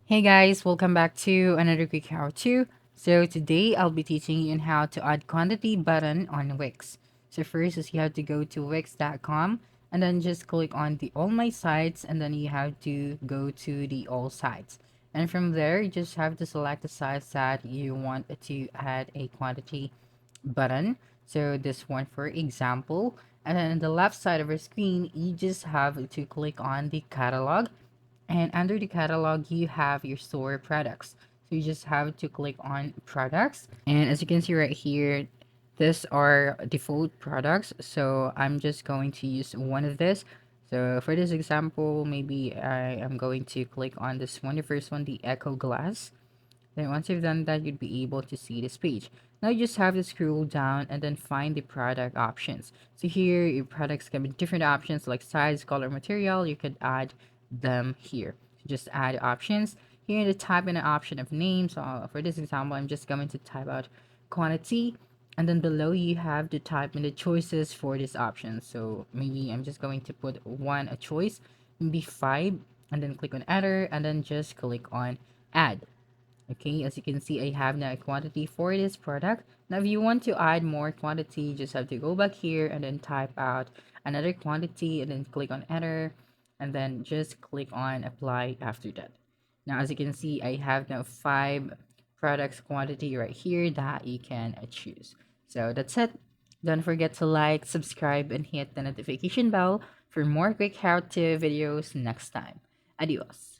Hey guys, welcome back to another quick how to. So today I'll be teaching you on how to add quantity button on Wix. So first is you have to go to wix.com and then just click on the all my sites and then you have to go to the all sites. And from there you just have to select the sites that you want to add a quantity button. So this one for example, and then on the left side of your screen you just have to click on the catalog, and under the catalog, you have your store products. So you just have to click on products. And as you can see right here, these are default products. So I'm just going to use one of this. So for this example, maybe I am going to click on this one, the first one, the Echo Glass. Then once you've done that, you'd be able to see this page. Now you just have to scroll down and then find the product options. So here, your products can be different options like size, color, material. You could add them here. So just add options. Here in the type in an option of name. So for this example, I'm just going to type out quantity. And then below you have to type in the choices for this option. So maybe I'm just going to put one a choice, maybe five, and then click on enter and then just click on add. Okay, as you can see, I have now a quantity for this product. Now, if you want to add more quantity, you just have to go back here and then type out another quantity and then click on enter and then just click on apply after that. Now, as you can see, I have now five products quantity right here that you can choose. So that's it. Don't forget to like, subscribe, and hit the notification bell for more quick how-to videos next time. Adios.